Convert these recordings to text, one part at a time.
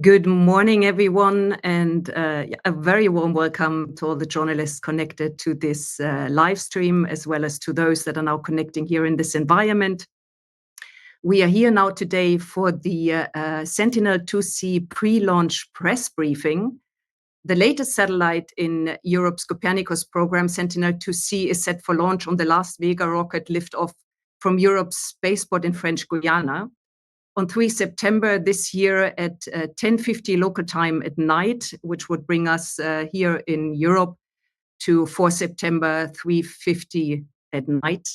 Good morning, everyone, and a very warm welcome to all the journalists connected to this live stream, as well as to those that are now connecting here in this environment. We are here now today for the Sentinel-2C pre-launch press briefing. The latest satellite in Europe's Copernicus program, Sentinel-2C, is set for launch on the last Vega rocket liftoff from Europe's Spaceport in French Guiana on 3 September this year at 10:50 local time at night, which would bring us here in Europe to 4 September, 3:50 at night.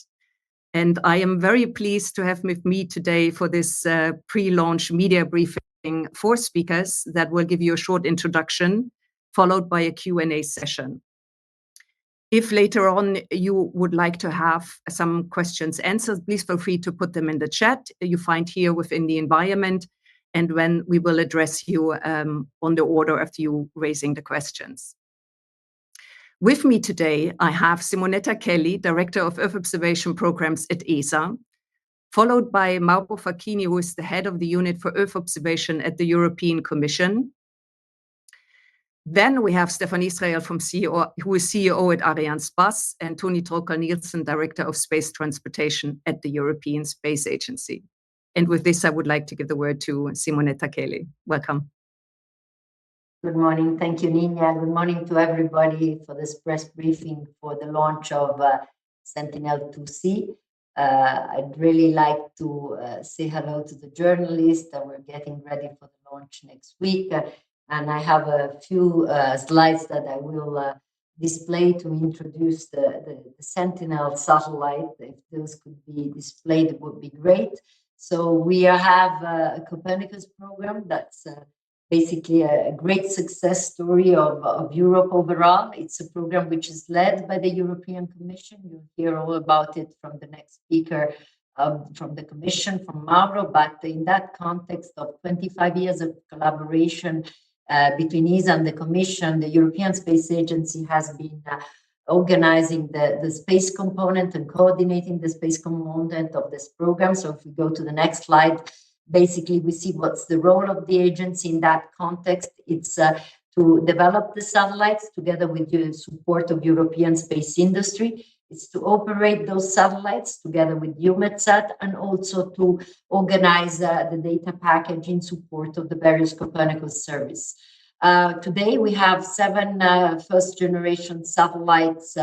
And I am very pleased to have with me today for this pre-launch media briefing 4 speakers that will give you a short introduction, followed by a Q&A session. If later on you would like to have some questions answered, please feel free to put them in the chat you find here within the environment, and when we will address you on the order of you raising the questions. With me today, I have Simonetta Kelly, Director of Earth Observation Programs at ESA, followed by Mauro Facchini, who is the head of the Unit for Earth Observation at the European Commission. Then we have Stefan Israel, who is CEO at Arianespace, and Tony Trocker-Nielsen, Director of Space Transportation at the European Space Agency. And with this, I would like to give the word to Simonetta Kelly. Welcome. Good morning. Thank you, Nina. Good morning to everybody for this press briefing for the launch of Sentinel-2C. I'd really like to say hello to the journalists that we're getting ready for the launch next week. And I have a few slides that I will display to introduce the Sentinel satellite. If those could be displayed, it would be great. So we have a Copernicus program that's basically a great success story of Europe overall. It's a program which is led by the European Commission. You'll hear all about it from the next speaker from the Commission, from Mauro. But in that context of 25 years of collaboration between ESA and the Commission, the European Space Agency has been organizing the space component and coordinating the space component of this program. So if we go to the next slide, basically we see what's the role of the agency in that context. It's to develop the satellites together with the support of European space industry. It's to operate those satellites together with EUMETSAT, and also to organize the data package in support of the various Copernicus service. Today we have 7 first-generation satellites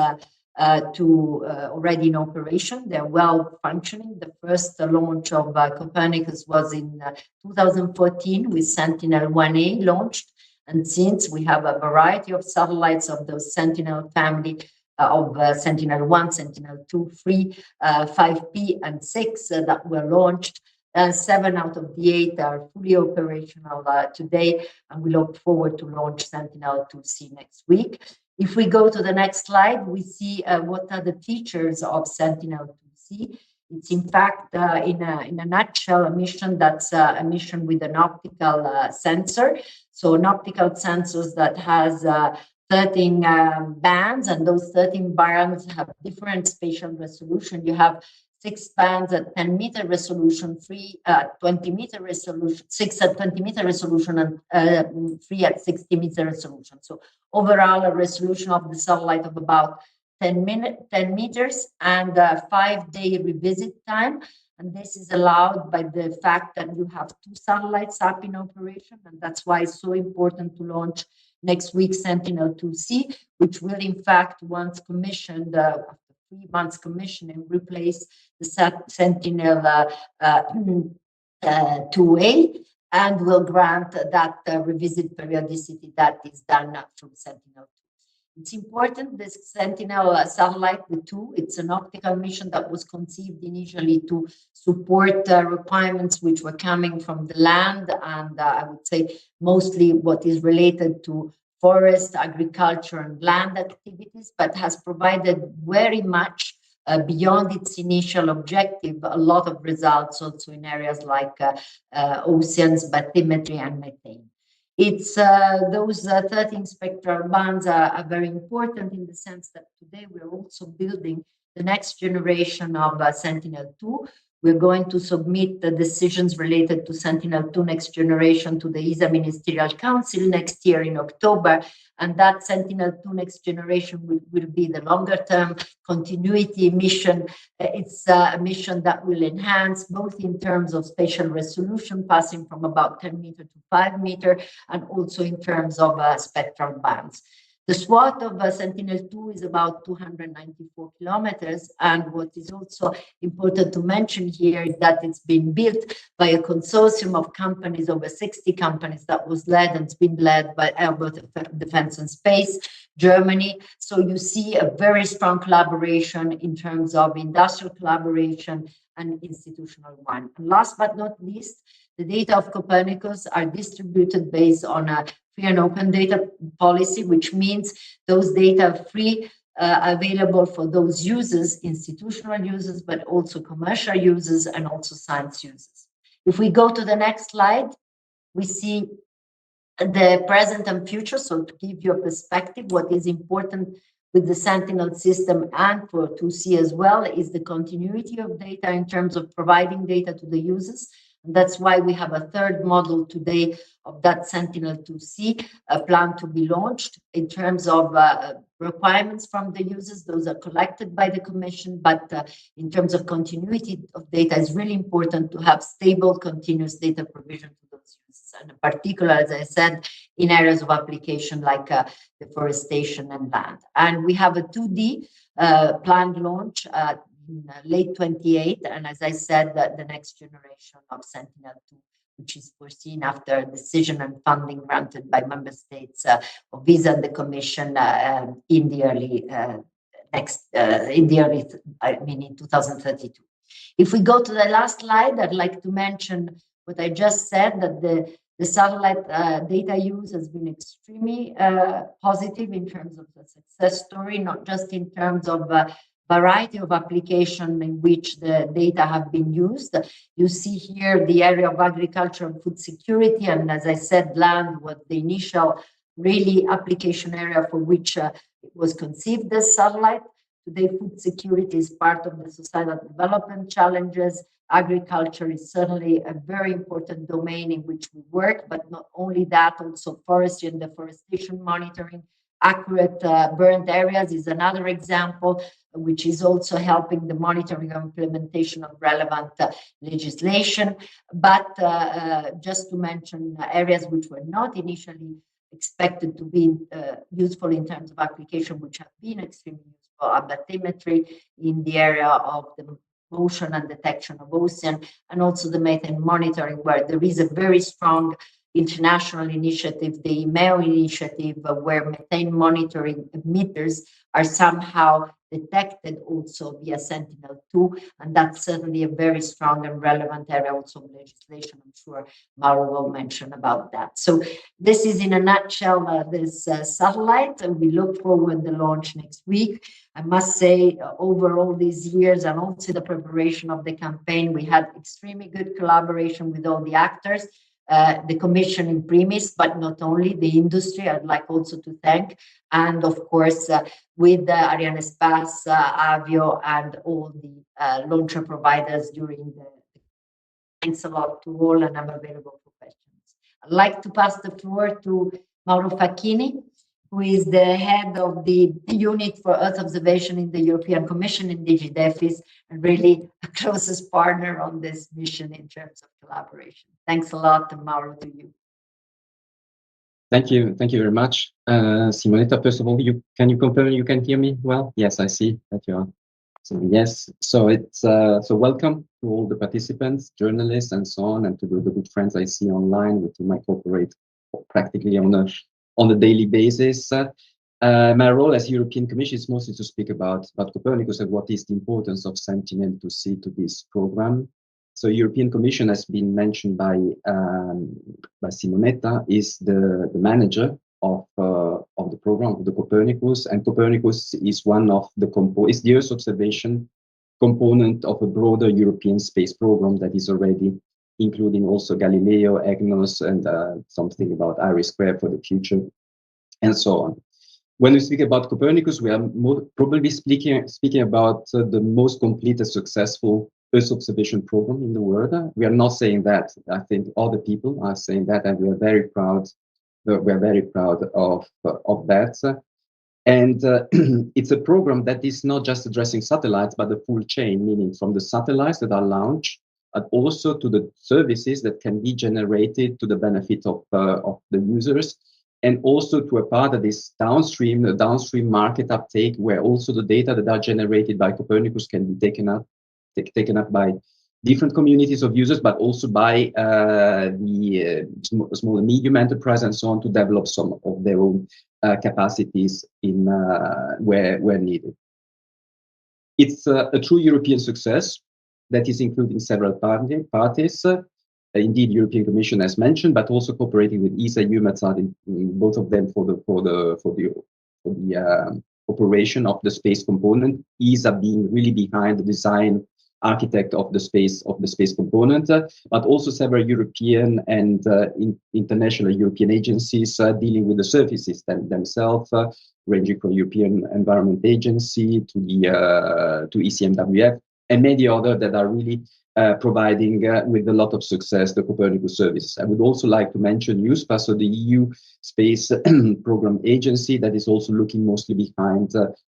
already in operation. They're well functioning. The first launch of Copernicus was in 2014 with Sentinel-1A launched. And since we have a variety of satellites of those Sentinel family, of Sentinel-1, Sentinel-2, 3, 5P, and 6 that were launched. 7 out of the 8 are fully operational today, and we look forward to launch Sentinel-2C next week. If we go to the next slide, we see what are the features of Sentinel-2C. It's in fact, in a nutshell, a mission that's a mission with an optical sensor. So an optical sensor that has 13 bands, and those 13 bands have different spatial resolution. You have 6 bands at 10-meter resolution, 3 at 20-meter resolution, 6 at 20-meter resolution, and 3 at 60-meter resolution. So overall, a resolution of the satellite of about 10 meters and a 5-day revisit time. And this is allowed by the fact that you have 2 satellites up in operation, and that's why it's so important to launch next week Sentinel-2C, which will in fact, once commissioned, after 3 months commissioning, replace the Sentinel-2A and will grant that revisit periodicity that is done from Sentinel-2. It's important, this Sentinel satellite, the 2, it's an optical mission that was conceived initially to support requirements which were coming from the land, and I would say mostly what is related to forest, agriculture, and land activities, but has provided very much beyond its initial objective, a lot of results also in areas like oceans, bathymetry, and methane. It's those 13 spectral bands are very important in the sense that today we're also building the next generation of Sentinel-2, We're going to submit the decisions related to Sentinel-2 next generation to the ESA Ministerial Council next year in October. And that Sentinel-2 next generation will be the longer-term continuity mission. It's a mission that will enhance both in terms of spatial resolution, passing from about 10 meter to 5 meter, and also in terms of spectral bands. The SWOT of Sentinel-2 is about 294 kilometers. And what is also important to mention here is that it's been built by a consortium of companies, over 60 companies, that was led and it's been led by Airbus Defence and Space, Germany. So you see a very strong collaboration in terms of industrial collaboration and institutional one. And last but not least, the data of Copernicus are distributed based on a free and open data policy, which means those data are free, available for those users, institutional users, but also commercial users and also science users. If we go to the next slide, we see the present and future. So to give you a perspective, what is important with the Sentinel system and for 2C as well is the continuity of data in terms of providing data to the users. And that's why we have a third model today of that Sentinel-2C plan to be launched in terms of requirements from the users. Those are collected by the Commission, but in terms of continuity of data, it's really important to have stable, continuous data provision to those users. And in particular, as I said, in areas of application like deforestation and land. And we have a 2D planned launch in late 28, and as I said, the next generation of Sentinel-2, which is foreseen after a decision and funding granted by member states of ESA and the Commission in the early in 2032. If we go to the last slide, I'd like to mention what I just said, that the satellite data use has been extremely positive in terms of the success story, not just in terms of variety of application in which the data have been used. You see here the area of agriculture and food security, and as I said, land was the initial really application area for which it was conceived as satellite. Today, food security is part of the societal development challenges. Agriculture is certainly a very important domain in which we work, but not only that, also forestry and deforestation monitoring. Accurate burnt areas is another example, which is also helping the monitoring and implementation of relevant legislation. But just to mention areas which were not initially expected to be useful in terms of application, which have been extremely useful, are bathymetry in the area of the ocean and detection of ocean, and also the methane monitoring, where there is a very strong international initiative, the IMEO initiative, where methane monitoring emitters are somehow detected also via Sentinel-2, and that's certainly a very strong and relevant area also of legislation. I'm sure Mauro will mention about that. So this is in a nutshell this satellite, and we look forward to the launch next week. I must say, over all these years and also the preparation of the campaign, we had extremely good collaboration with all the actors. The Commission in premise, but not only the industry, I'd like also to thank, and of course with Arianespace, Avio, and all the launcher providers during the. Thanks a lot to all, and I'm available for questions. I'd like to pass the floor to Mauro Facchini, who is the head of the unit for Earth observation in the European Commission in DigiDefis, and really a closest partner on this mission in terms of collaboration. Thanks a lot, and Mauro, to you. Thank you very much, Simonetta. First of all, can you confirm you can hear me well? Yes, I see that you are. So yes, so it's so welcome to all the participants, journalists, and so on, and to the good friends I see online with whom I cooperate practically on a daily basis. My role as European Commission is mostly to speak about Copernicus and what is the importance of Sentinel-2C to this program. So European Commission has been mentioned by Simonetta, is the manager of the program of the Copernicus, and Copernicus is one of the is the Earth observation component of a broader European space program that is already including also Galileo, EGNOS, and something about IRIS² for the future, and so on. When we speak about Copernicus, we are probably speaking about the most complete and successful Earth observation program in the world. We are not saying that. I think other people are saying that, and we are very proud. We are very proud of that. And it's a program that is not just addressing satellites, but the full chain, meaning from the satellites that are launched, but also to the services that can be generated to the benefit of the users, and also to a part that is downstream, the downstream market uptake, where also the data that are generated by Copernicus can be taken up by different communities of users, but also by the small and medium enterprise and so on, to develop some of their own capacities in where needed. It's a true European success that is including several parties. Indeed, European Commission as mentioned, but also cooperating with ESA, EUMETSAT, in both of them for the operation of the space component. ESA being really behind the design architect of the space component, but also several European and international European agencies dealing with the services themselves, ranging from European Environment Agency to ECMWF, and many others that are really providing with a lot of success the Copernicus services. I would also like to mention EUSPA, so the EU Space Program Agency, that is also looking mostly behind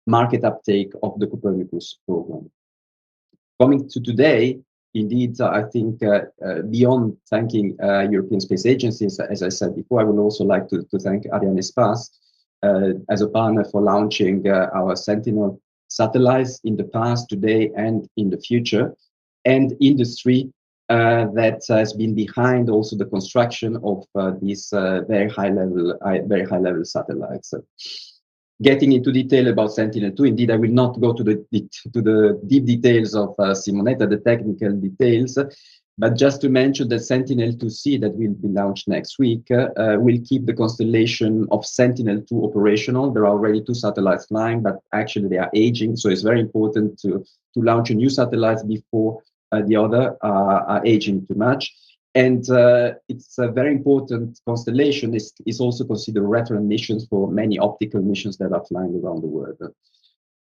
market uptake of the Copernicus program. Coming to today, indeed, I think beyond thanking European Space Agencies, as I said before, I would also like to thank Arianespace as a partner for launching our Sentinel satellites in the past, today, and in the future, and industry that has been behind also the construction of these very high level satellites. Getting into detail about Sentinel-2, indeed, I will not go to the deep details of Simonetta, the technical details, but just to mention that Sentinel-2C, that will be launched next week, will keep the constellation of Sentinel-2 operational. There are already 2 satellites flying, but actually they are aging, so it's very important to launch a new satellite before the other are aging too much. And it's a very important constellation. Is also considered reference missions for many optical missions that are flying around the world.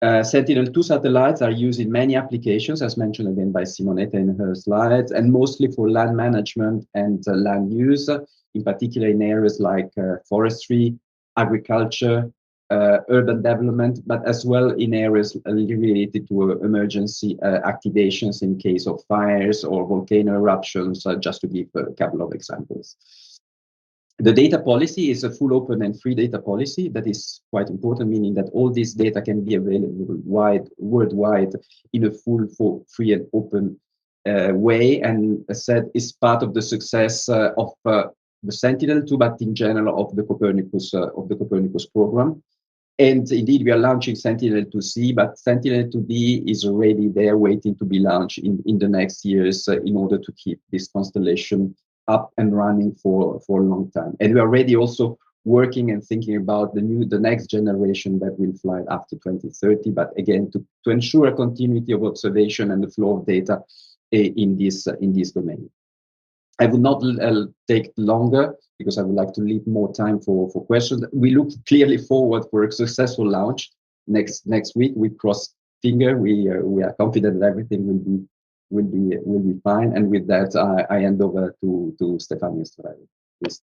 Sentinel-2 satellites are used in many applications, as mentioned again by Simonetta in her slides, and mostly for land management and land use, in particular in areas like forestry, agriculture, urban development, but as well in areas related to emergency activations in case of fires or volcano eruptions, just to give a couple of examples. The data policy is a full open and free data policy. That is quite important, meaning that all this data can be available worldwide in a full, free and open way. And as said, is part of the success of the Sentinel-2, but in general of the Copernicus program. And indeed, we are launching Sentinel-2C, but Sentinel-2B is already there waiting to be launched in the next years in order to keep this constellation up and running for a long time. And we are already also working and thinking about the next generation that will fly after 2030, but again, to ensure a continuity of observation and the flow of data in this domain. I will not take longer because I would like to leave more time for questions. We look clearly forward for a successful launch next week. We cross finger. We are confident that everything will be fine. And with that, I hand over to Stefano Estrella. Please.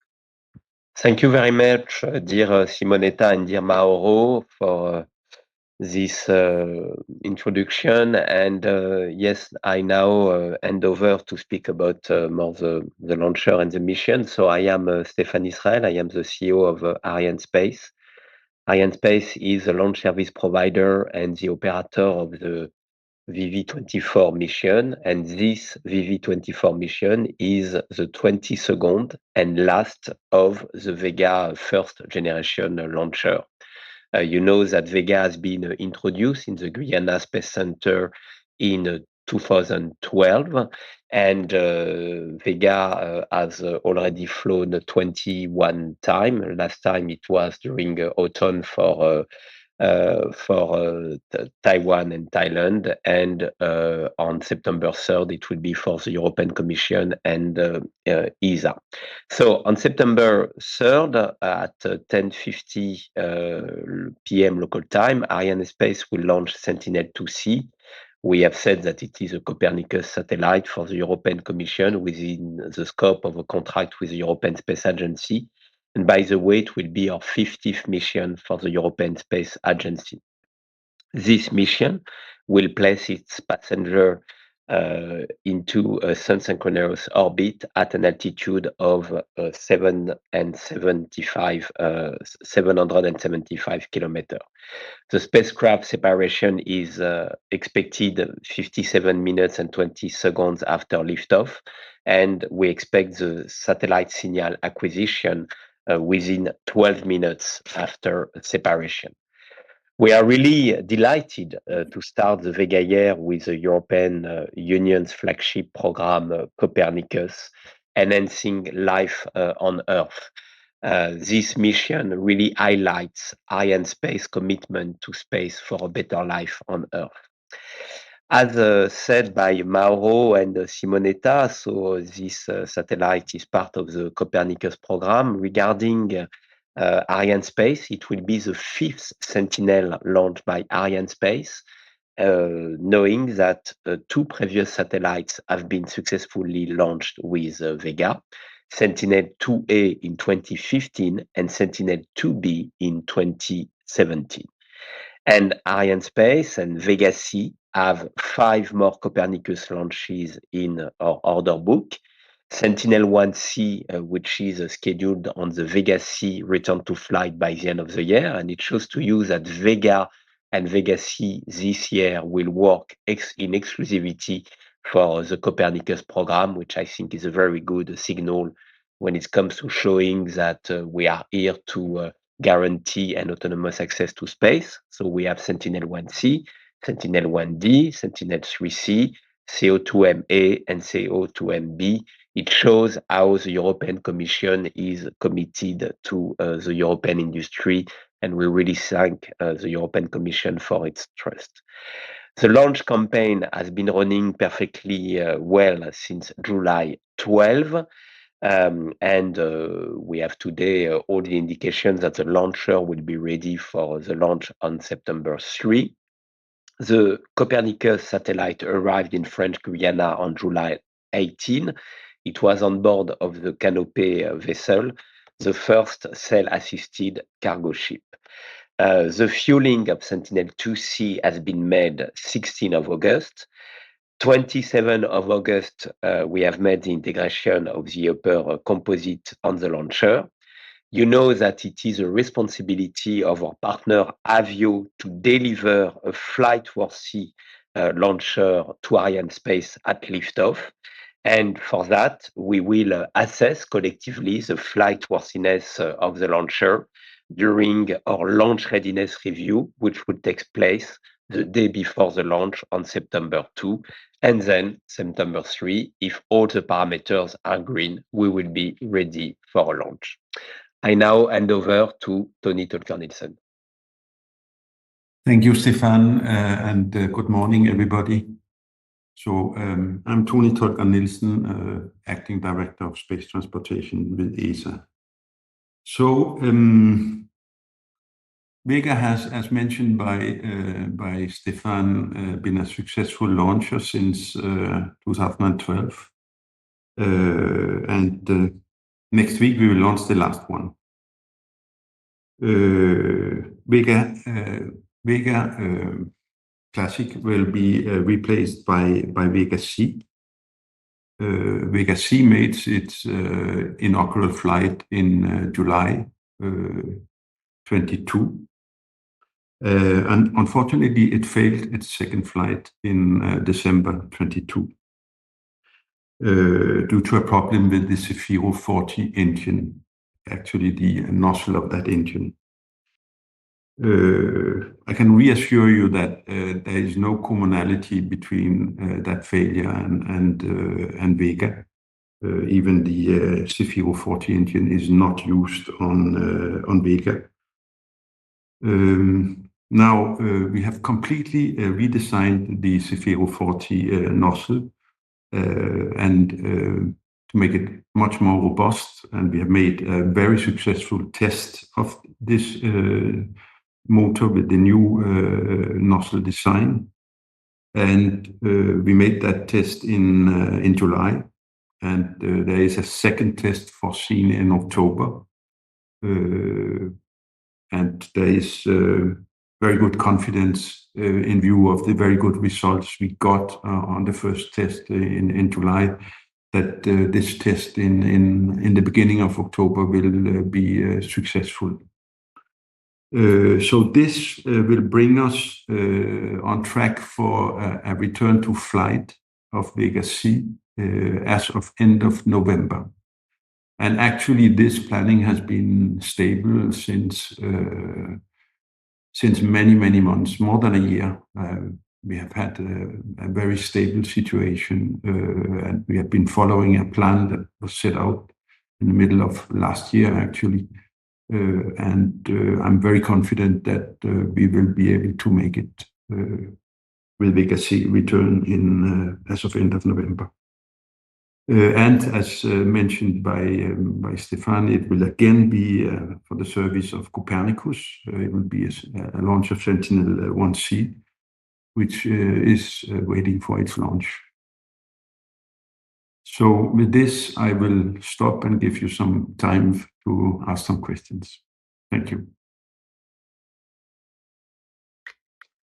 Thank you very much, dear Simonetta and dear Mauro, for this introduction. And yes, I now hand over to speak about more the launcher and the mission. So I am Stefan Israel. I am the CEO of Arianespace. Arianespace is a launch service provider and the operator of the VV24 mission. And this VV24 mission is the 22nd and last of the Vega first generation launcher. You know that Vega has been introduced in the Guiana Space Center in 2012, and Vega has already flown 21 times. Last time it was during autumn for Taiwan and Thailand, and on September 3rd it will be for the European Commission and ESA. So on September 3rd at 10:50 p.m. local time, Arianespace will launch Sentinel-2C, We have said that it is a Copernicus satellite for the European Commission within the scope of a contract with the European Space Agency. And by the way, it will be our 50th mission for the European Space Agency. This mission will place its passenger into a sun-synchronous orbit at an altitude of 775 kilometers. The spacecraft separation is expected 57 minutes and 20 seconds after liftoff, and we expect the satellite signal acquisition within 12 minutes after separation. We are really delighted to start the Vega year with the European Union's flagship program, Copernicus, enhancing life on Earth. This mission really highlights Arianespace's commitment to space for a better life on Earth. As said by Mauro and Simonetta, so this satellite is part of the Copernicus program. Regarding Arianespace, it will be the 5th Sentinel launched by Arianespace, knowing that 2 previous satellites have been successfully launched with Vega, Sentinel-2A in 2015 and Sentinel-2B in 2017. And Arianespace and Vega C have 5 more Copernicus launches in our order book. Sentinel-1C, which is scheduled on the Vega C return to flight by the end of the year. And it shows to you that Vega and Vega C this year will work in exclusivity for the Copernicus program, which I think is a very good signal when it comes to showing that we are here to guarantee an autonomous access to space. So we have Sentinel-1C, Sentinel-1D, Sentinel-3C, CO2MA, and CO2MB. It shows how the European Commission is committed to the European industry, and we really thank the European Commission for its trust. The launch campaign has been running perfectly well since July 12. And we have today all the indications that the launcher will be ready for the launch on September 3. The Copernicus satellite arrived in French Guiana on July 18. It was on board of the Canopée vessel, the first sail-assisted cargo ship. The fueling of Sentinel-2C has been made 16 of August. 27 of August, we have made the integration of the upper composite on the launcher. You know that it is a responsibility of our partner Avio to deliver a flight-worthy launcher to Arianespace at liftoff. And for that, we will assess collectively the flight worthiness of the launcher during our launch readiness review, which will take place the day before the launch on September 2, and then September 3. If all the parameters are green, we will be ready for a launch. I now hand over to Tony Tolker-Nielsen. Thank you, Stefan, and good morning, everybody. So I'm Tony Tolker-Nielsen, Acting Director of Space Transportation with ESA. So Vega has, as mentioned by Stefan, been a successful launcher since 2012. And next week we will launch the last one. Vega Classic will be replaced by Vega C. Vega C made its inaugural flight in July 22. And unfortunately, it failed its second flight in December 22 due to a problem with the Zefiro 40 engine, actually the nozzle of that engine. I can reassure you that there is no commonality between that failure and Vega. Even the Zefiro 40 engine is not used on Vega. Now we have completely redesigned the Zefiro 40 nozzle and to make it much more robust, and we have made a very successful test of this motor with the new nozzle design. And we made that test in July, and there is a second test foreseen in October. And there is very good confidence in view of the very good results we got on the first test in July, that this test in the beginning of October will be successful. So this will bring us on track for a return to flight of Vega C as of end of November. And actually, this planning has been stable since many months, more than a year. We have had a very stable situation, and we have been following a plan that was set out in the middle of last year, actually. And I'm very confident that we will be able to make it with Vega C return as of end of November. And as mentioned by Stefan, it will again be for the service of Copernicus. It will be a launch of Sentinel-1C, which is waiting for its launch. So with this, I will stop and give you some time to ask some questions. Thank you.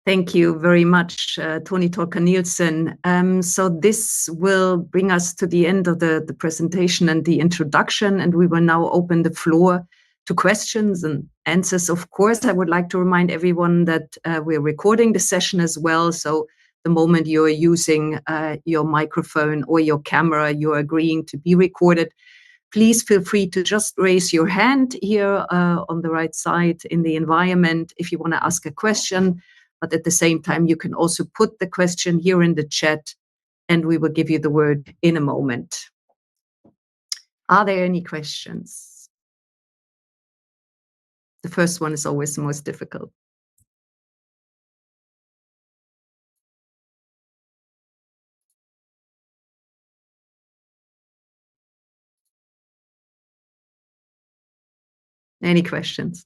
Thank you very much, Tony Torker-Nielsen. So this will bring us to the end of the presentation and the introduction, and we will now open the floor to questions and answers. Of course, I would like to remind everyone that we're recording the session as well. So the moment you're using your microphone or your camera, you're agreeing to be recorded, please feel free to just raise your hand here on the right side in the environment if you want to ask a question. But at the same time, you can also put the question here in the chat, and we will give you the word in a moment. Are there any questions? The first one is always the most difficult. Any questions?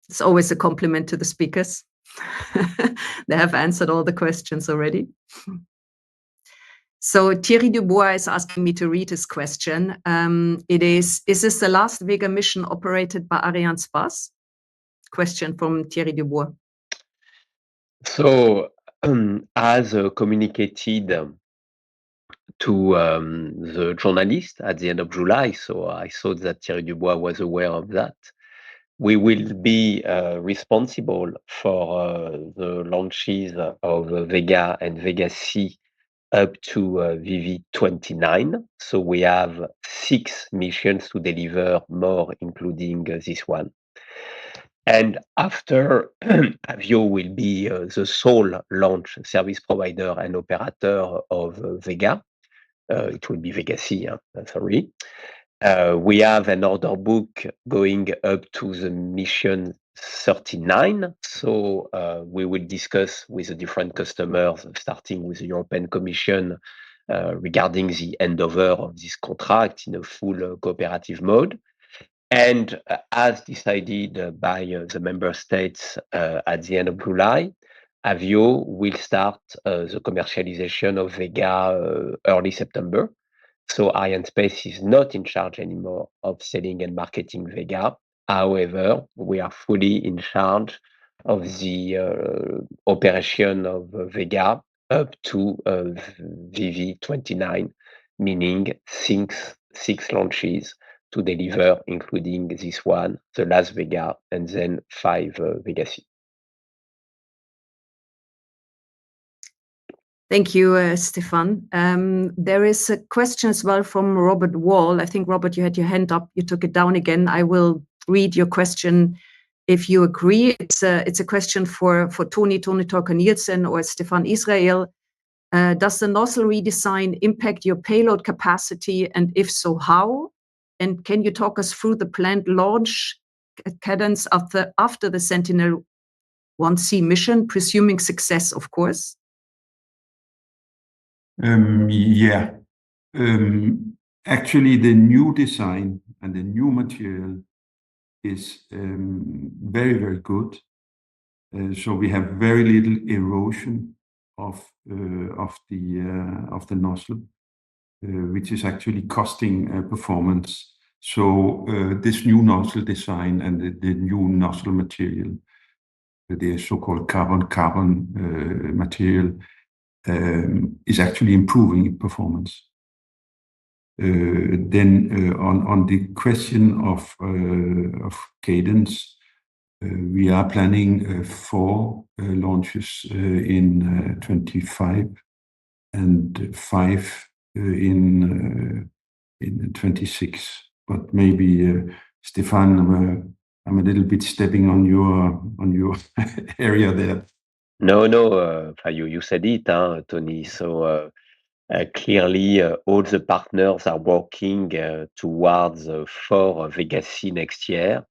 It's always a compliment to the speakers. They have answered all the questions already. So Thierry Dubois is asking me to read his question. Is this the last Vega mission operated by Arianespace? Question from Thierry Dubois. So, as communicated to the journalist at the end of July, so I thought that Thierry Dubois was aware of that. We will be responsible for the launches of Vega and Vega C up to VV29. So we have 6 missions to deliver more, including this one. And after, Avio will be the sole launch service provider and operator of Vega. It will be Vega C, sorry. We have an order book going up to the mission 39. So we will discuss with the different customers, starting with the European Commission, regarding the handover of this contract in a full cooperative mode. And as decided by the member states at the end of July, Avio will start the commercialization of Vega early September. So Arianespace is not in charge anymore of selling and marketing Vega. However, we are fully in charge of the operation of Vega up to VV29, meaning six launches to deliver, including this one, the last Vega, and then 5 Vega C. Thank you, Stefan. There is a question as well from Robert Wall. I think, Robert, you had your hand up. You took it down again. I will read your question if you agree. It's a question for Tony Torker-Nielsen or Stefan Israel. Does the nozzle redesign impact your payload capacity, and if so, how? And can you talk us through the planned launch cadence after the Sentinel-1C mission, presuming success, of course? Yeah. Actually, the new design and the new material is very, very good. So we have very little erosion of the nozzle, which is actually costing performance. So this new nozzle design and the new nozzle material, the so-called carbon-carbon material, is actually improving performance. Then on the question of cadence, we are planning 4 launches in 25 and 5 in 26. But maybe Stefan, I'm a little bit stepping on your area there. No, you said it, Tony. So clearly, all the partners are working towards 4 Vega C next year,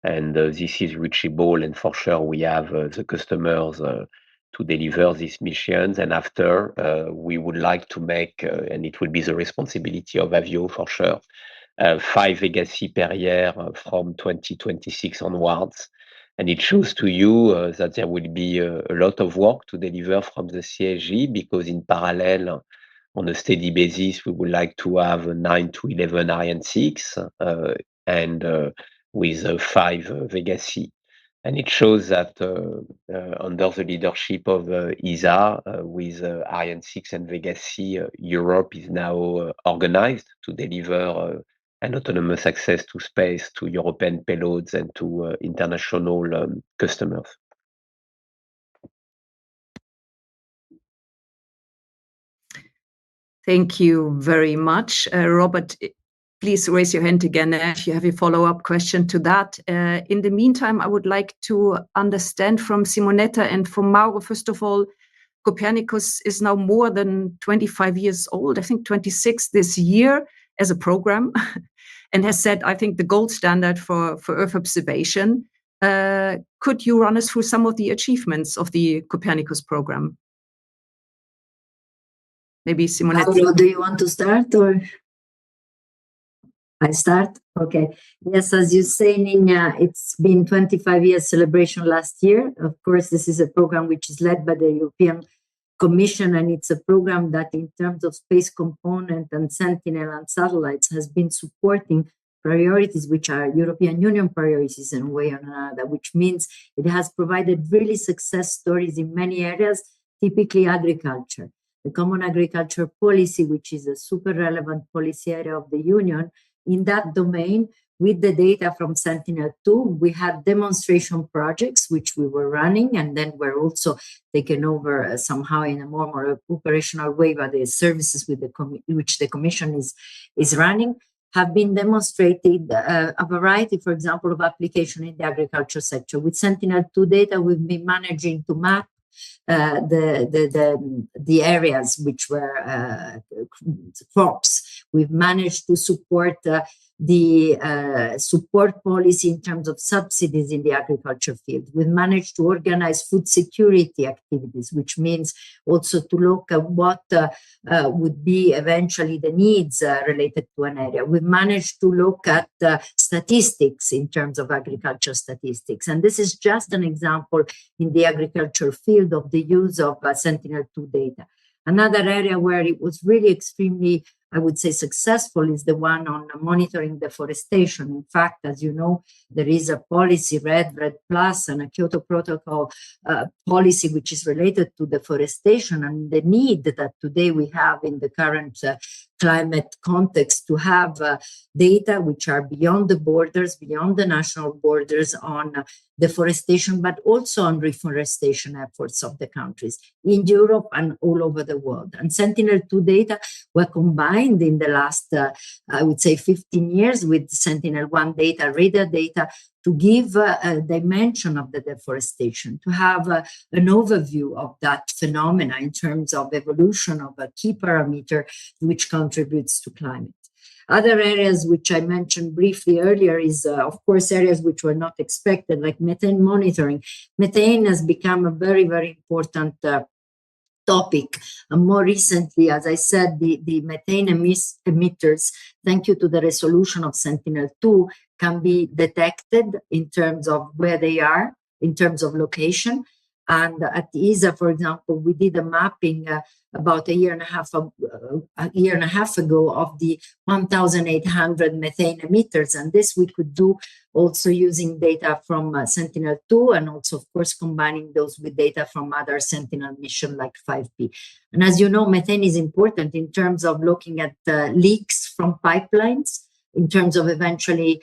and this is reachable. And for sure, we have the customers to deliver these missions. And after, we would like to make, and it will be the responsibility of Avio for sure, 5 Vega C per year from 2026 onwards. And it shows to you that there will be a lot of work to deliver from the CSG, because in parallel, on a steady basis, we would like to have 9 to 11 Ariane 6 and with 5 Vega C. And it shows that under the leadership of ESA, with Ariane 6 and Vega C, Europe is now organized to deliver an autonomous access to space to European payloads and to international customers. Thank you very much. Robert, please raise your hand again if you have a follow-up question to that. In the meantime, I would like to understand from Simonetta and from Mauro, first of all, Copernicus is now more than 25 years old, I think 26 this year as a program, and has set, I think, the gold standard for Earth observation. Could you run us through some of the achievements of the Copernicus program? Maybe Simonetta. Mauro, do you want to start or I start? Okay. Yes, as you say, Nina, it's been 25 years celebration last year. Of course, this is a program which is led by the European Commission, and it's a program that in terms of space component and Sentinel and satellites has been supporting priorities which are European Union priorities in a way or another, which means it has provided really success stories in many areas, typically agriculture. The Common Agriculture Policy, which is a super relevant policy area of the Union, in that domain, with the data from Sentinel-2, we had demonstration projects which we were running, and then were also taken over somehow in a more operational way by the services with which the Commission is running, have been demonstrated a variety, for example, of application in the agriculture sector. With Sentinel-2 data, we've been managing to map the areas which were crops. We've managed to support the support policy in terms of subsidies in the agriculture field. We've managed to organize food security activities, which means also to look at what would be eventually the needs related to an area. We've managed to look at statistics in terms of agriculture statistics. And this is just an example in the agriculture field of the use of Sentinel-2 data. Another area where it was really extremely, I would say, successful is the one on monitoring deforestation. In fact, as you know, there is a policy, RED Plus, and a Kyoto Protocol policy which is related to deforestation and the need that today we have in the current climate context to have data which are beyond the borders, beyond the national borders on deforestation, but also on reforestation efforts of the countries in Europe and all over the world. And Sentinel-2 data were combined in the last, I would say, 15 years with Sentinel-1 data, radar data, to give a dimension of the deforestation, to have an overview of that phenomena in terms of evolution of a key parameter which contributes to climate. Other areas which I mentioned briefly earlier is, of course, areas which were not expected, like methane monitoring. Methane has become a very, very important topic. And more recently, as I said, the methane emitters, thank you to the resolution of Sentinel-2, can be detected in terms of where they are in terms of location. And at ESA, for example, we did a mapping about a year and a half ago of the 1,800 methane emitters, and this we could do also using data from Sentinel-2, and also, of course, combining those with data from other Sentinel missions like 5P. And as you know, methane is important in terms of looking at leaks from pipelines, in terms of eventually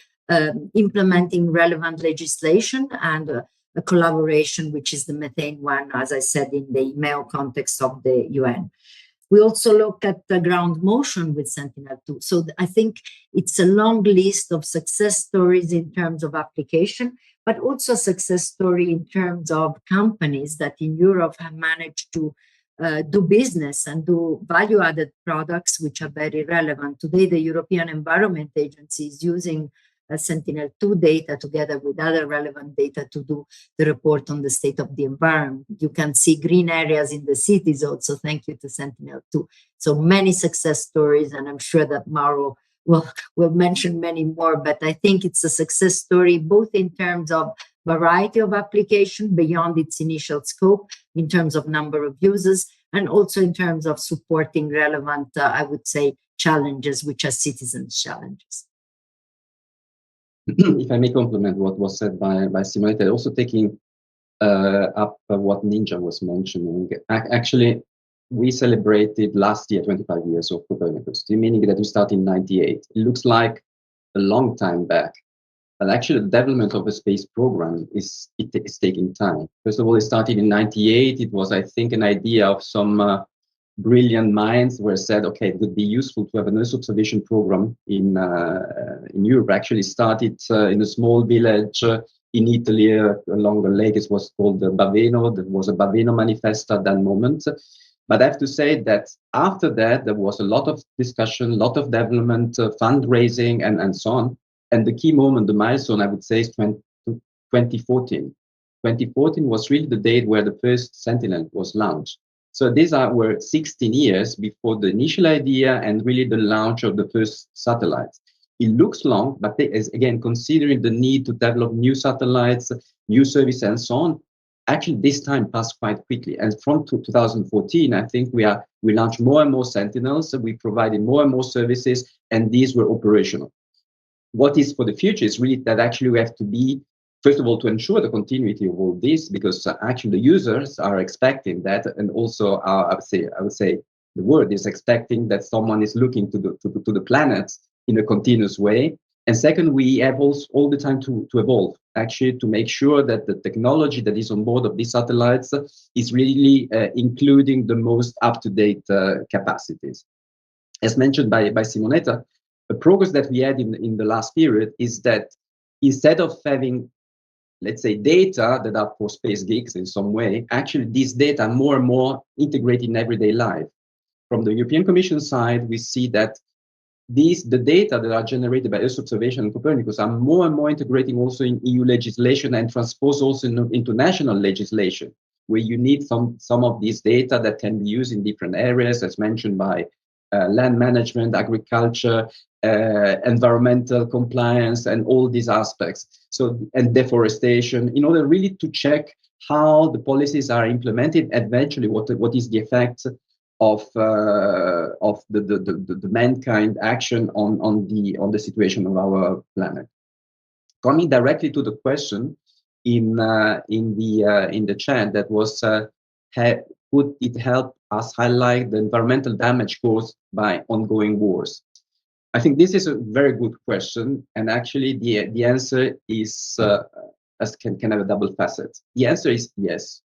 implementing relevant legislation and a collaboration, which is the methane one, as I said, in the email context of the UN. We also look at the ground motion with Sentinel-2. So I think it's a long list of success stories in terms of application, but also a success story in terms of companies that in Europe have managed to do business and do value-added products which are very relevant. Today, the European Environment Agency is using Sentinel-2 data together with other relevant data to do the report on the state of the environment. You can see green areas in the cities also, thank you to Sentinel-2. So many success stories, and I'm sure that Mauro will mention many more, but I think it's a success story both in terms of variety of application beyond its initial scope, in terms of number of users, and also in terms of supporting relevant, I would say, challenges, which are citizens' challenges. If I may complement what was said by Simonetta, also taking up what Ninja was mentioning. Actually, we celebrated last year 25 years of Copernicus, meaning that we started in 98. It looks like a long time back, but actually the development of a space program is taking time. First of all, it started in 98. It was, I think, an idea of some brilliant minds where said, okay, it would be useful to have an Earth observation program in Europe. Actually started in a small village in Italy along the lake. It was called Baveno. There was a Baveno manifesto at that moment. But I have to say that after that, there was a lot of discussion, a lot of development, fundraising, and so on. And the key moment, the milestone, I would say, is 2014. 2014 was really the date where the first Sentinel was launched. So these were 16 years before the initial idea and really the launch of the first satellites. It looks long, but again, considering the need to develop new satellites, new services, and so on, actually this time passed quite quickly. And from 2014, I think we launched more and more Sentinels, we provided more and more services, and these were operational. What is for the future is really that actually we have to be, first of all, to ensure the continuity of all this, because actually the users are expecting that, and also I would say the world is expecting that someone is looking to the planets in a continuous way. And second, we have also all the time to evolve, actually, to make sure that the technology that is on board of these satellites is really including the most up-to-date capacities. As mentioned by Simonetta, the progress that we had in the last period is that instead of having, let's say, data that are for space geeks in some way, actually these data are more and more integrated in everyday life. From the European Commission side, we see that the data that are generated by Earth observation and Copernicus are more and more integrating also in EU legislation and transposed also into national legislation, where you need some of these data that can be used in different areas, as mentioned by land management, agriculture, environmental compliance, and all these aspects. So, and deforestation, in order really to check how the policies are implemented, eventually what is the effect of the mankind action on the situation of our planet. Coming directly to the question in the chat that was would it help us highlight the environmental damage caused by ongoing wars? I think this is a very good question, and actually the answer is can have a double facet. The answer is yes,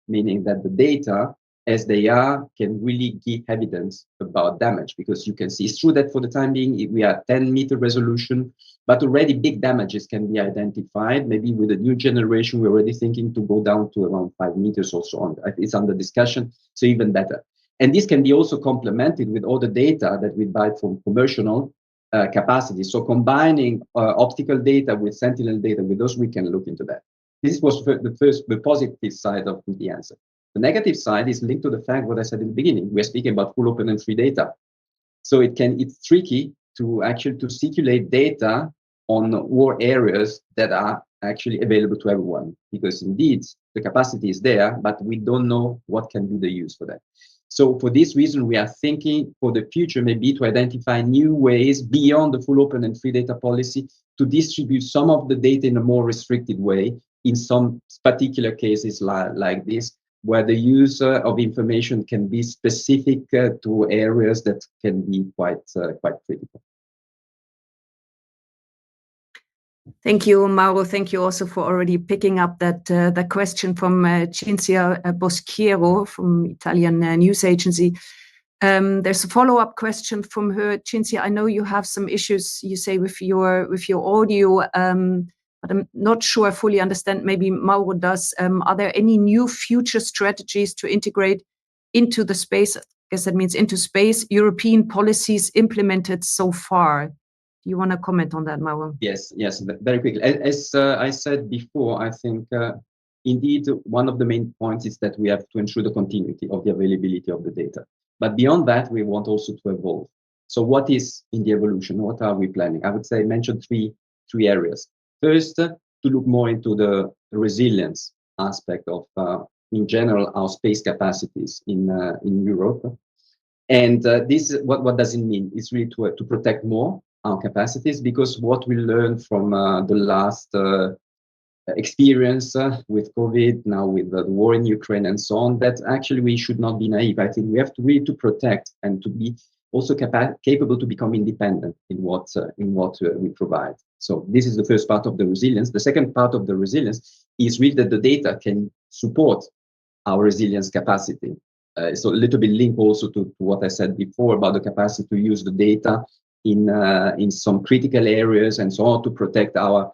meaning that the data as they are can really give evidence about damage, because you can see it's true that for the time being we are 10-meter resolution, but already big damages can be identified. Maybe with a new generation we're already thinking to go down to around 5 meters or so on. It's under discussion, so even better. And this can be also complemented with all the data that we buy from commercial capacity. So combining optical data with Sentinel data, with those we can look into that. This was the positive side of the answer. The negative side is linked to the fact what I said in the beginning. We're speaking about full open and free data. So it's tricky to actually circulate data on war areas that are actually available to everyone, because indeed the capacity is there, but we don't know what can be the use for that. So for this reason, we are thinking for the future maybe to identify new ways beyond the full open and free data policy to distribute some of the data in a more restricted way in some particular cases like this, where the use of information can be specific to areas that can be quite critical. Thank you, Mauro. Thank you also for already picking up that question from Cinzia Boschiero from Italian news agency. There's a follow-up question from her. Cinzia, I know you have some issues, you say, with your audio, but I'm not sure I fully understand. Maybe Mauro does. Are there any new future strategies to integrate into the space, I guess that means into space, European policies implemented so far? Do you want to comment on that, Mauro? Yes, very quickly. As I said before, I think indeed one of the main points is that we have to ensure the continuity of the availability of the data. But beyond that, we want also to evolve. So what is in the evolution? What are we planning? I would say mention three areas. First, to look more into the resilience aspect of, in general, our space capacities in Europe. And this, what does it mean? It's really to protect more our capacities, because what we learned from the last experience with COVID, now with the war in Ukraine and so on, that actually we should not be naive. I think we have to really to protect and to be also capable to become independent in what we provide. So this is the first part of the resilience. The second part of the resilience is really that the data can support our resilience capacity. So a little bit linked also to what I said before about the capacity to use the data in some critical areas and so on to protect our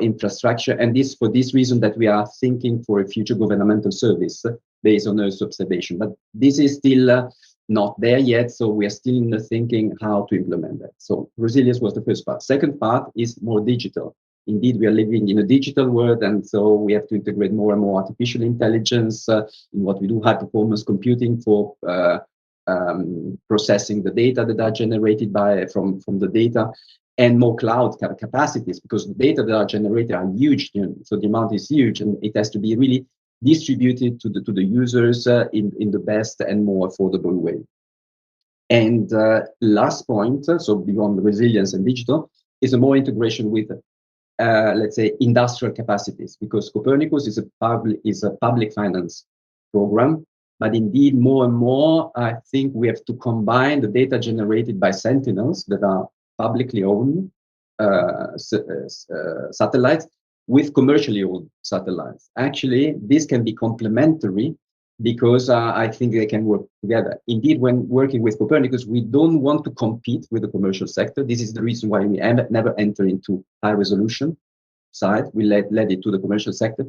infrastructure. And this for this reason that we are thinking for a future governmental service based on Earth observation. But this is still not there yet, so we are still in the thinking how to implement that. So resilience was the first part. Second part is more digital. Indeed, we are living in a digital world, and so we have to integrate more and more artificial intelligence in what we do, high performance computing for processing the data that are generated from the data, and more cloud capacities, because the data that are generated are huge. So the amount is huge, and it has to be really distributed to the users in the best and more affordable way. And last point, so beyond the resilience and digital, is a more integration with let's say industrial capacities, because Copernicus is a public finance program. But indeed, more and more, I think we have to combine the data generated by Sentinels that are publicly owned satellites with commercially owned satellites. Actually, this can be complementary because I think they can work together. Indeed, when working with Copernicus, we don't want to compete with the commercial sector. This is the reason why we never enter into high resolution side. We led it to the commercial sector.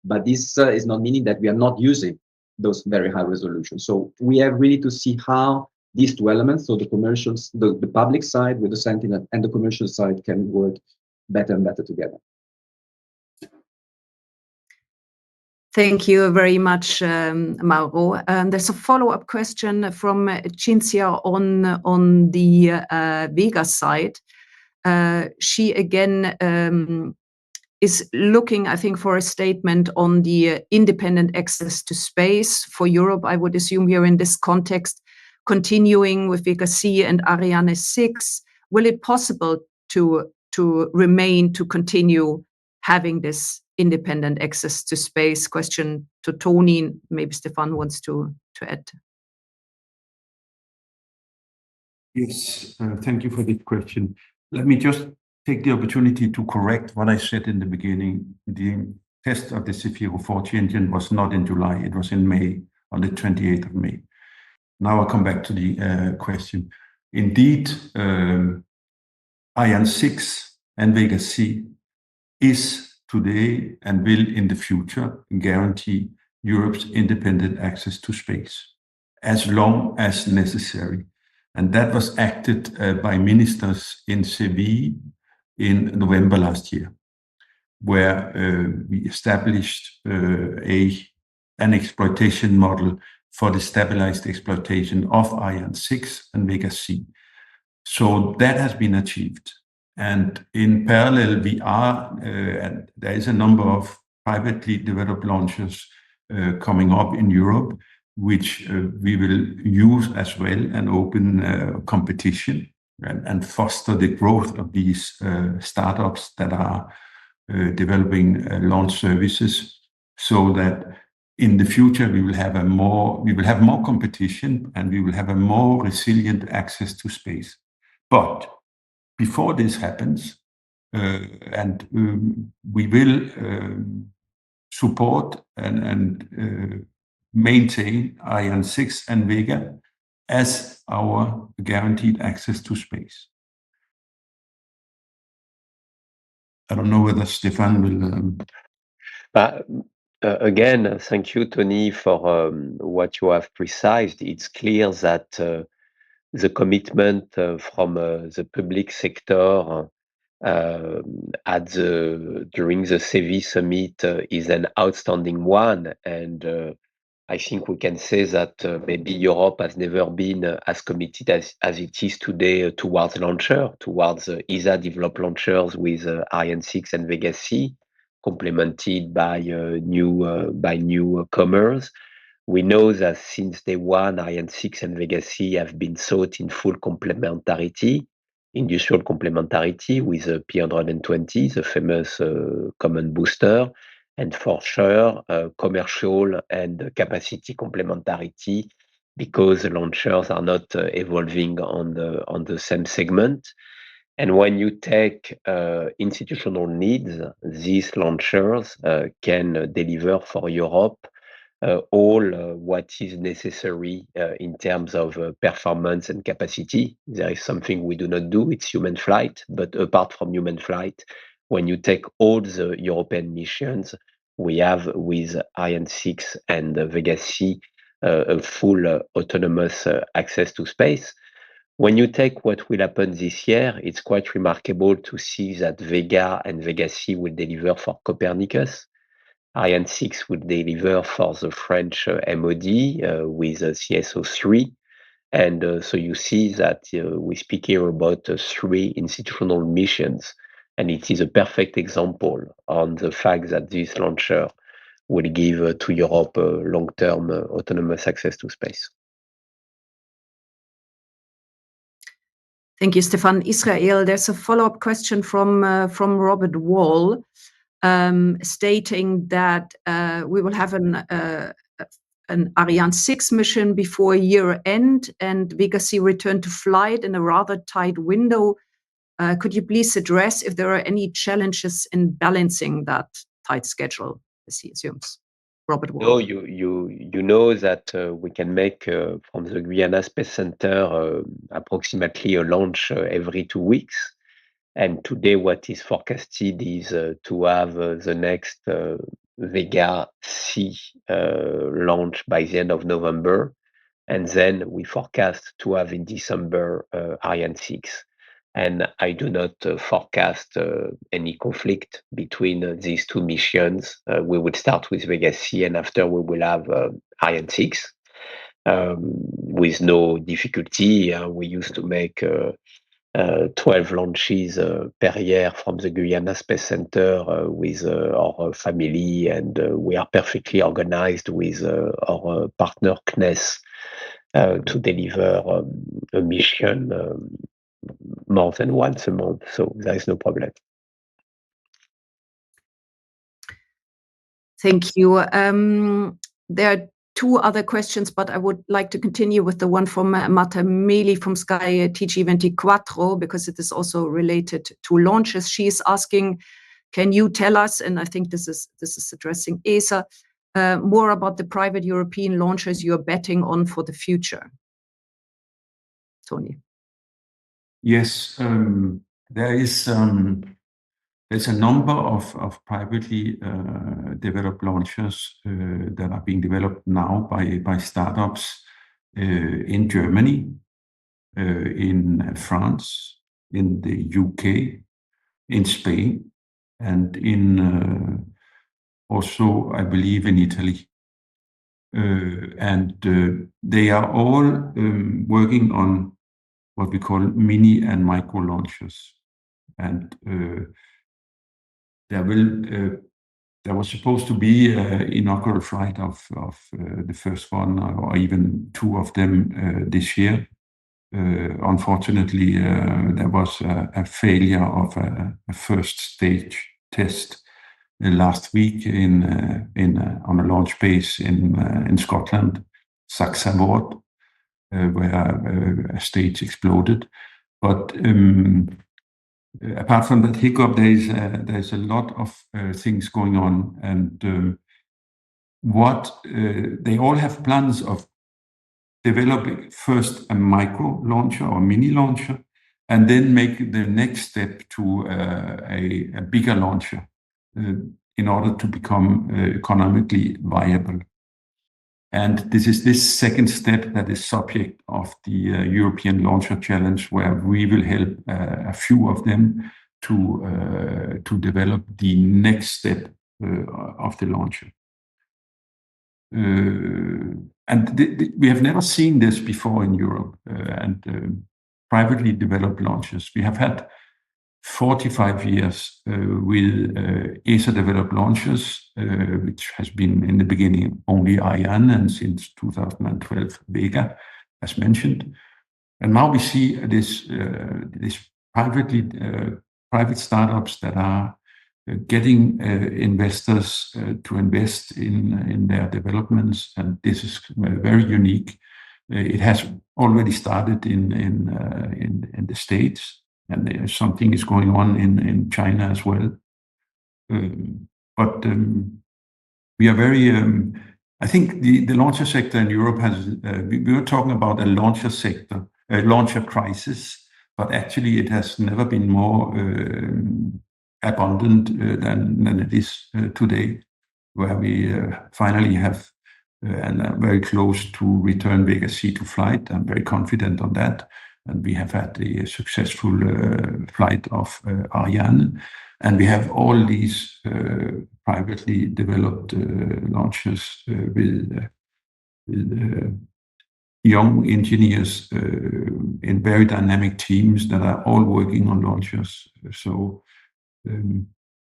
But this is not meaning that we are not using those very high resolutions. So we have really to see how these two elements, so the commercials, the public side with the Sentinel and the commercial side, can work better and better together. Thank you very much, Mauro. There's a follow-up question from Cinzia on the Vega side. She again is looking, I think, for a statement on the independent access to space for Europe. I would assume here in this context, continuing with Vega C and Ariane 6, will it possible to continue having this independent access to space? Question to Tony. Maybe Stefan wants to add. Yes, thank you for the question. Let me just take the opportunity to correct what I said in the beginning. The test of the Zefiro 40 engine was not in July, it was in May, on the 28th of May. Now I'll come back to the question. Indeed, Ariane 6 and Vega C is today and will in the future guarantee Europe's independent access to space as long as necessary. And that was acted by ministers in Seville in November last year, where we established an exploitation model for the stabilized exploitation of Ariane 6 and Vega C. So that has been achieved. And in parallel, and there is a number of privately developed launchers coming up in Europe, which we will use as well and open competition and foster the growth of these startups that are developing launch services, so that in the future we will have more competition and we will have a more resilient access to space. But before this happens, we will support and maintain Ariane 6 and Vega as our guaranteed access to space. I don't know whether Stefan will. Again, thank you, Tony, for what you have precised. It's clear that the commitment from the public sector during the CEVI summit is an outstanding one, and I think we can say that maybe Europe has never been as committed as it is today towards ESA developed launchers with Ariane 6 and Vega C, complemented by newcomers. We know that since day one, Ariane 6 and Vega C have been sought in full complementarity, industrial complementarity with P120, the famous common booster, and for sure commercial and capacity complementarity, because the launchers are not evolving on the same segment. And when you take institutional needs, these launchers can deliver for Europe all what is necessary in terms of performance and capacity. There is something we do not do, it's human flight. But apart from human flight, when you take all the European missions, we have with Ariane 6 and Vega C a full autonomous access to space. When you take what will happen this year, it's quite remarkable to see that Vega and Vega C will deliver for Copernicus. Ariane 6 will deliver for the French MOD with CSO3. And so you see that we speak here about 3 institutional missions, and it is a perfect example on the fact that this launcher will give to Europe long-term autonomous access to space. Thank you, Stefan. Israel, there's a follow-up question from Robert Wall, stating that we will have an Ariane 6 mission before year end and Vega C return to flight in a rather tight window. Could you please address if there are any challenges in balancing that tight schedule, as he assumes? Robert Wall. No, you know that we can make from the Guiana Space Center approximately a launch every 2 weeks. And today what is forecasted is to have the next Vega C launch by the end of November. And then we forecast to have in December Ariane 6. And I do not forecast any conflict between these 2 missions. We would start with Vega C, and after we will have Ariane 6 with no difficulty. We used to make 12 launches per year from the Guiana Space Center with our family, and we are perfectly organized with our partner CNES to deliver a mission more than once a month, so there is no problem. Thank you. There are 2 other questions, but I would like to continue with the one from Marta Meli from Sky TG24, because it is also related to launches. She is asking, can you tell us, and I think this is addressing ESA, more about the private European launchers you're betting on for the future? Tony. Yes, there's a number of privately developed launchers that are being developed now by startups in Germany, in France, in the UK, in Spain, and in also, I believe, in Italy. And they are all working on what we call mini and micro launchers. and there was supposed to be an inaugural flight of the first one or even two of them this year. Unfortunately, there was a failure of a first stage test last week on a launch base in Scotland, Spaceport, where a stage exploded. But apart from that hiccup, there's a lot of things going on, and they all have plans of developing first a micro launcher or mini launcher, and then make the next step to a bigger launcher in order to become economically viable. And this is this second step that is subject of the European Launcher Challenge, where we will help a few of them to develop the next step of the launcher. And we have never seen this before in Europe, and privately developed launchers. We have had 45 years with ESA-developed launchers, which has been in the beginning only Ariane, and since 2012 Vega, as mentioned. And now we see this private startups that are getting investors to invest in their developments, and this is very unique. It has already started in the States, and something is going on in China as well. But we are very. I think the launcher sector in Europe has. We were talking about a launcher sector, a launcher crisis, but actually it has never been more abundant than it is today, where we finally have and are very close to return Vega C to flight. I'm very confident on that. And we have had a successful flight of Ariane. And we have all these privately developed launchers with young engineers in very dynamic teams that are all working on launchers. So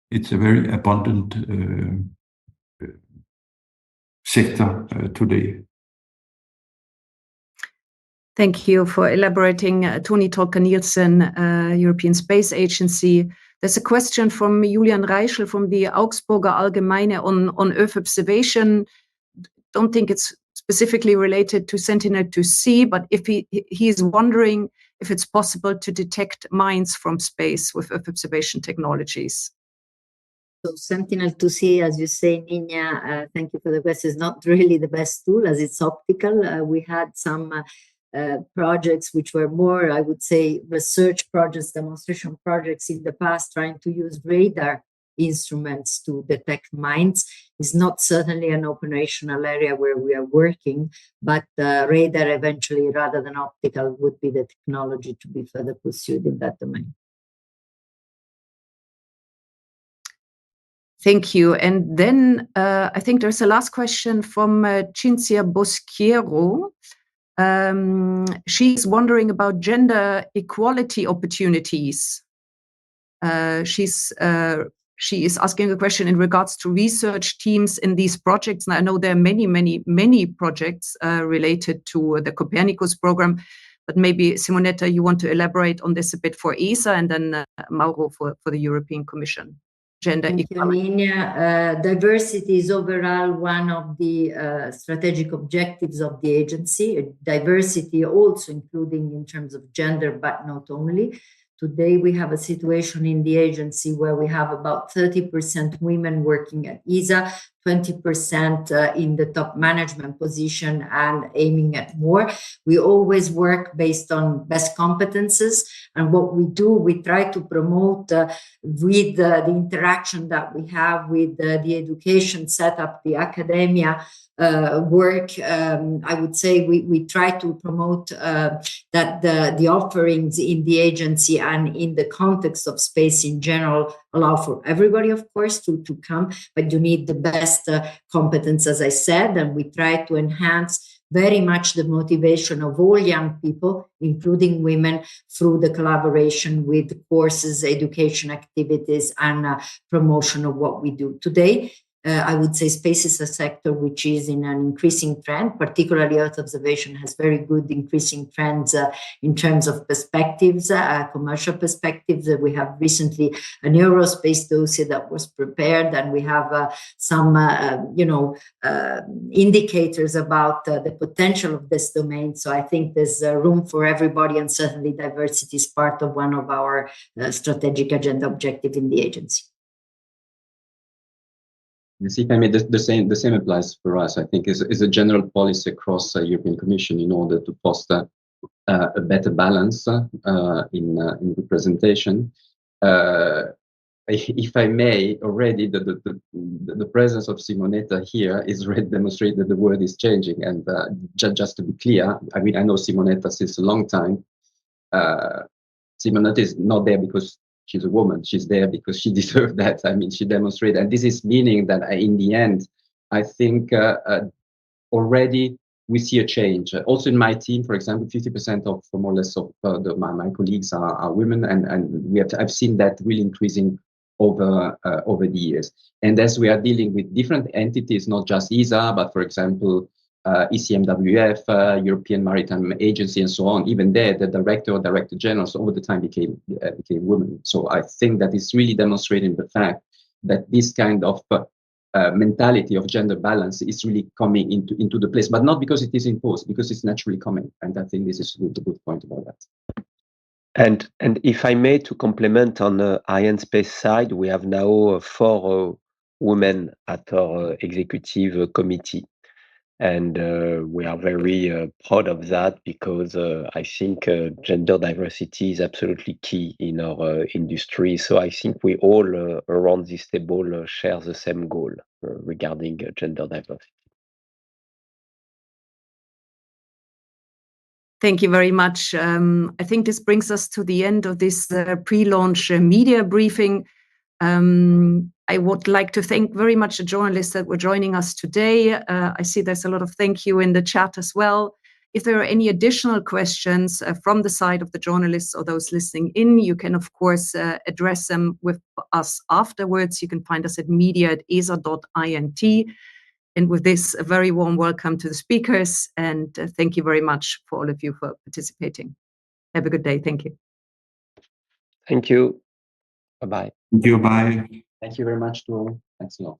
it's a very abundant sector today. Thank you for elaborating, Toni Tolka-Nielsen, European Space Agency. There's a question from Julian Reichel from the Augsburger Allgemeine on Earth observation. Don't think it's specifically related to Sentinel-2C, but if he's wondering if it's possible to detect mines from space with Earth observation technologies. So Sentinel-2C, as you say, Nina, thank you for the question, is not really the best tool as it's optical. We had some projects which were more, I would say, research projects, demonstration projects in the past, trying to use radar instruments to detect mines. Is not certainly an operational area where we are working, but radar eventually, rather than optical, would be the technology to be further pursued in that domain. Thank you. And then I think there's a last question from Cinzia Boschiero. She's wondering about gender equality opportunities. She is asking a question in regards to research teams in these projects. And I know there are many projects related to the Copernicus program, but maybe Simonetta, you want to elaborate on this a bit for ESA, and then Mauro for the European Commission. Gender equality. Nina. Diversity is overall one of the strategic objectives of the agency. Diversity also including in terms of gender, but not only. Today, we have a situation in the agency where we have about 30% women working at ESA, 20% in the top management position, and aiming at more. We always work based on best competences. And what we do, we try to promote with the interaction that we have with the education setup, the academia work. I would say we try to promote that the offerings in the agency and in the context of space in general allow for everybody, of course, to come, but you need the best competence, as I said, and we try to enhance very much the motivation of all young people, including women, through the collaboration with courses, education activities, and promotion of what we do. Today, I would say space is a sector which is in an increasing trend, particularly Earth observation has very good increasing trends in terms of perspectives, commercial perspectives. We have recently an aerospace dossier that was prepared, and we have some, indicators about the potential of this domain. So I think there's room for everybody, and certainly diversity is part of one of our strategic agenda objectives in the agency. Yes, if I may, the same applies for us. I think is a general policy across the European Commission in order to foster a better balance in representation. If I may, already the presence of Simonetta here is already demonstrated that the world is changing. And just to be clear, I mean, I know Simonetta since a long time. Simonetta is not there because she's a woman. She's there because she deserved that. I mean, she demonstrated, and this is meaning that in the end, I think already we see a change. Also in my team, for example, 50% of more or less of my colleagues are women, and I've seen that really increasing over the years. And as we are dealing with different entities, not just ESA, but for example, ECMWF, European Maritime Agency, and so on. Even there, the director or director generals over the time became women. So I think that is really demonstrating the fact that this kind of mentality of gender balance is really coming into the place, but not because it is imposed, because it's naturally coming. And I think this is a good point about that. And if I may, to complement on the Arianespace side, we have now 4 women at our executive committee. And we are very proud of that, because I think gender diversity is absolutely key in our industry. So I think we all around this table share the same goal regarding gender diversity. Thank you very much. I think this brings us to the end of this pre-launch media briefing. I would like to thank very much the journalists that were joining us today. I see there's a lot of thank you in the chat as well. If there are any additional questions from the side of the journalists or those listening in, you can, of course, address them with us afterwards. You can find us at media@esa.int. And with this, a very warm welcome to the speakers, and thank you very much for all of you for participating. Have a good day. Thank you. Thank you. Bye-bye. Thank you. Bye. Thank you very much to all. Thanks a lot.